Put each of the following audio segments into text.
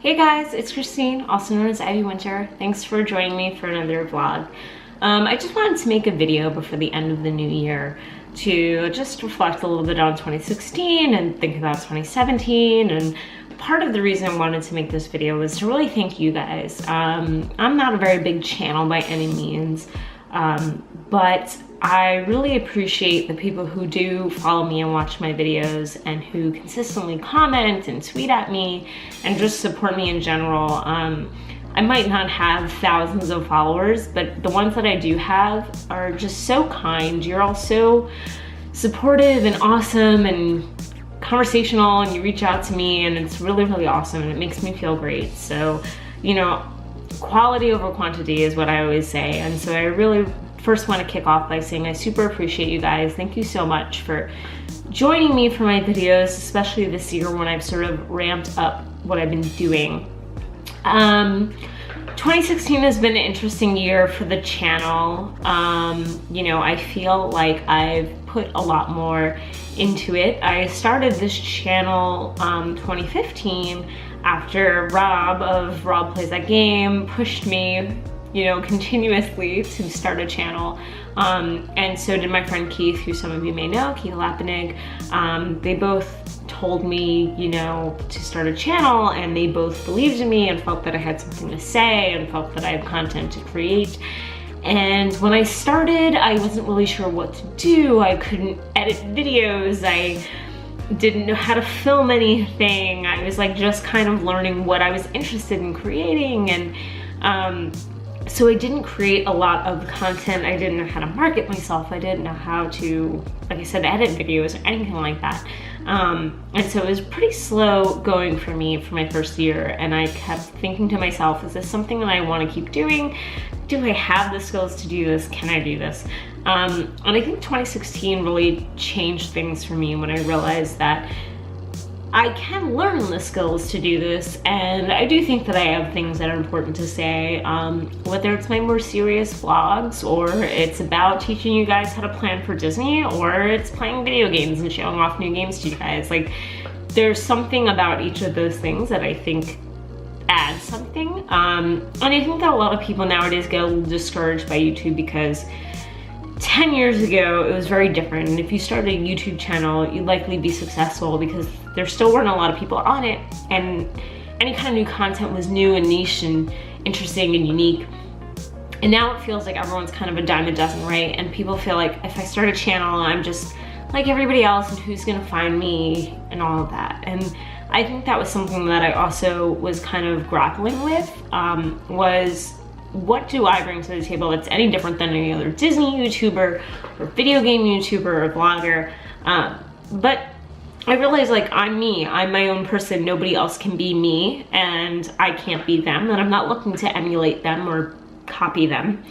Hey guys, it's Christine, also known as IvyWinter. Thanks for joining me for another vlog. I just wanted to make a video before the end of the new year to just reflect a little bit on 2016 and think about 2017. And part of the reason I wanted to make this video was to really thank you guys. I'm not a very big channel by any means, but I really appreciate the people who do follow me and watch my videos and who consistently comment and tweet at me and just support me in general. I might not have thousands of followers, but the ones that I do have are just so kind. You're all so supportive and awesome and conversational, and you reach out to me, and it's really, really awesome, and it makes me feel great. So, you know, quality over quantity is what I always say. And so I really first want to kick off by saying I super appreciate you guys. Thank you so much for joining me for my videos, especially this year when I've sort of ramped up what I've been doing. 2016 has been an interesting year for the channel. You know, I feel like I've put a lot more into it. I started this channel 2015 after Rob Plays That Game pushed me, you know, continuously to start a channel. And so did my friend Keith, who some of you may know, Keith Lappenig. They both told me, you know, to start a channel, and they both believed in me and felt that I had something to say and felt that I had content to create. And when I started, I wasn't really sure what to do. I couldn't edit videos. I didn't know how to film anything. I was like just kind of learning what I was interested in creating, and so I didn't create a lot of content. I didn't know how to market myself. I didn't know how to, like I said, edit videos or anything like that. And so it was pretty slow going for me for my first year, and I kept thinking to myself, is this something that I want to keep doing? Do I have the skills to do this? Can I do this? And I think 2016 really changed things for me when I realized that I can learn the skills to do this, and I do think that I have things that are important to say, whether it's my more serious vlogs, or it's about teaching you guys how to plan for Disney, or it's playing video games and showing off new games to you guys. Like, there's something about each of those things that I think adds something. And I think that a lot of people nowadays get a little discouraged by YouTube because 10 years ago, it was very different. And if you started a YouTube channel, you'd likely be successful because there still weren't a lot of people on it, and any kind of new content was new and niche and interesting and unique. And now it feels like everyone's kind of a dime a dozen, right? And people feel like if I start a channel, I'm just like everybody else, and who's gonna find me and all of that. And I think that was something that I also was kind of grappling with, was what do I bring to the table that's any different than any other Disney YouTuber or video game YouTuber or vlogger? But I realized, like, I'm me, I'm my own person, nobody else can be me, and I can't be them, and I'm not looking to emulate them or copy them.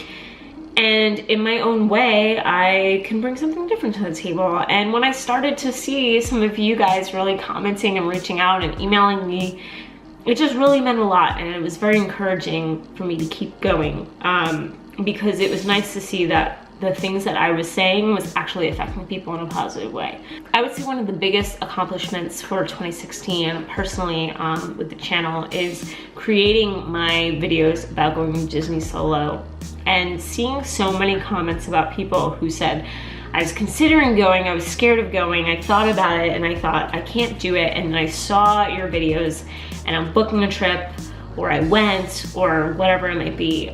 And in my own way, I can bring something different to the table. And when I started to see some of you guys really commenting and reaching out and emailing me, it just really meant a lot, and it was very encouraging for me to keep going, because it was nice to see that the things that I was saying was actually affecting people in a positive way. I would say one of the biggest accomplishments for 2016 personally with the channel is creating my videos about going to Disney solo, and seeing so many comments about people who said, I was considering going, I was scared of going, I thought about it, and I thought, I can't do it, and then I saw your videos, and I'm booking a trip, or I went, or whatever it might be.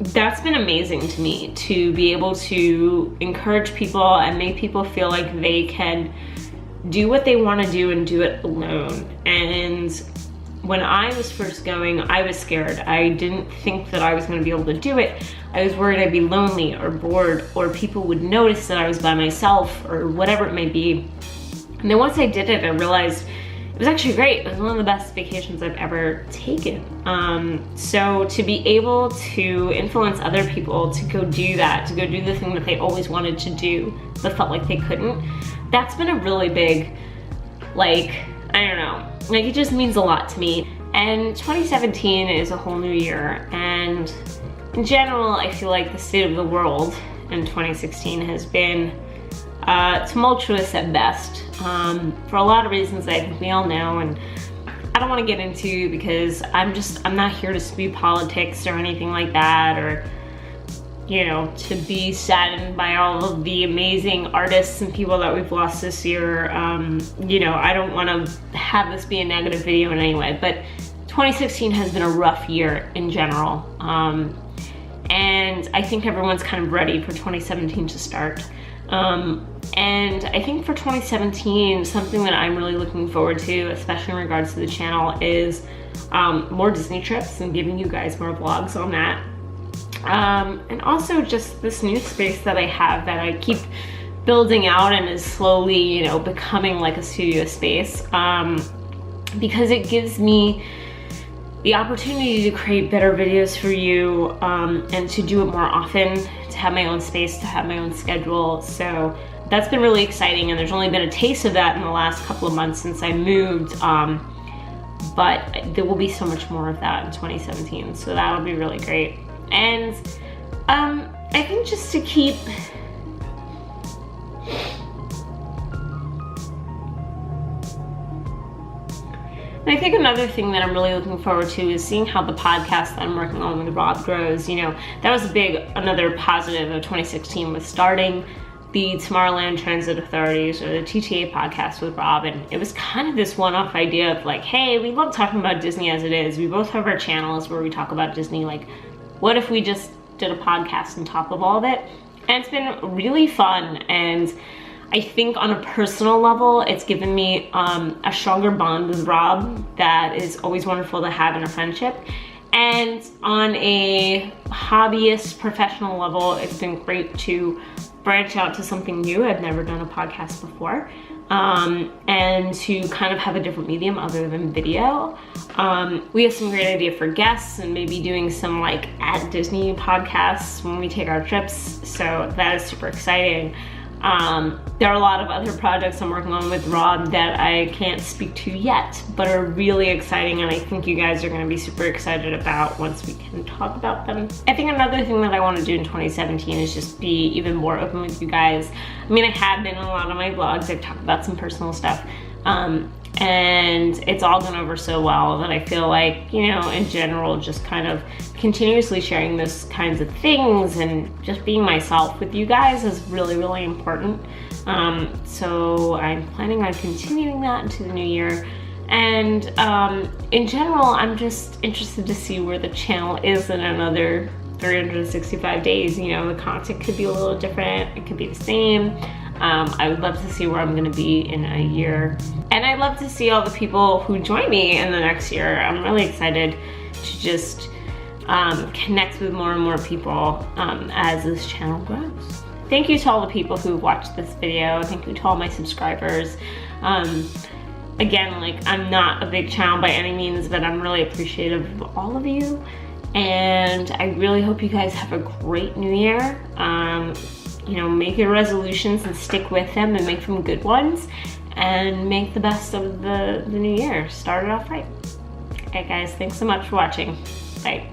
That's been amazing to me, to be able to encourage people and make people feel like they can do what they want to do and do it alone. And when I was first going, I was scared. I didn't think that I was going to be able to do it. I was worried I'd be lonely or bored, or people would notice that I was by myself, or whatever it might be. And then once I did it, I realized it was actually great. It was one of the best vacations I've ever taken. So to be able to influence other people to go do that, to go do the thing that they always wanted to do but felt like they couldn't, that's been a really big, like, I don't know, like, it just means a lot to me. And 2017 is a whole new year, and in general, I feel like the state of the world in 2016 has been tumultuous at best, for a lot of reasons that I think we all know. And I don't want to get into, because I'm not here to spew politics or anything like that, or, you know, to be saddened by all of the amazing artists and people that we've lost this year. You know, I don't want to have this be a negative video in any way, but 2016 has been a rough year in general. And I think everyone's kind of ready for 2017 to start. And I think for 2017, something that I'm really looking forward to, especially in regards to the channel, is more Disney trips and giving you guys more vlogs on that. And also just this new space that I have that I keep building out and is slowly, you know, becoming like a studio space, because it gives me the opportunity to create better videos for you, and to do it more often, to have my own space, to have my own schedule. So that's been really exciting, and there's only been a taste of that in the last couple of months since I moved, but there will be so much more of that in 2017, so that'll be really great. And I think just to keep And I think another thing that I'm really looking forward to is seeing how the podcast that I'm working on with Rob grows. You know, that was another positive of 2016, was starting the Tomorrowland Transit Authorities, or the TTA Podcast with Rob. And it was kind of this one-off idea of like, hey, we love talking about Disney as it is. We both have our channels where we talk about Disney. Like, what if we just did a podcast on top of all of it? And it's been really fun. And I think on a personal level, it's given me a stronger bond with Rob that is always wonderful to have in a friendship. And on a hobbyist, professional level, it's been great to branch out to something new. I've never done a podcast before. And to kind of have a different medium other than video. We have some great idea for guests, and maybe doing some like at Disney podcasts when we take our trips. So that is super exciting. There are a lot of other projects I'm working on with Rob that I can't speak to yet, but are really exciting, and I think you guys are going to be super excited about once we can talk about them. I think another thing that I want to do in 2017 is just be even more open with you guys. I mean, I have been in a lot of my vlogs. I've talked about some personal stuff, and it's all gone over so well that I feel like, you know, in general, just kind of continuously sharing those kinds of things and just being myself with you guys is really, really important. So I'm planning on continuing that into the new year. And in general, I'm just interested to see where the channel is in another 365 days. You know, the content could be a little different, it could be the same. I would love to see where I'm gonna be in a year. And I'd love to see all the people who join me in the next year. I'm really excited to just connect with more and more people as this channel grows. Thank you to all the people who watched this video. Thank you to all my subscribers. Again, like, I'm not a big channel by any means, but I'm really appreciative of all of you. And I really hope you guys have a great new year. You know, make your resolutions and stick with them and make them good ones, and make the best of the new year. Start it off right. Okay guys, thanks so much for watching. Bye.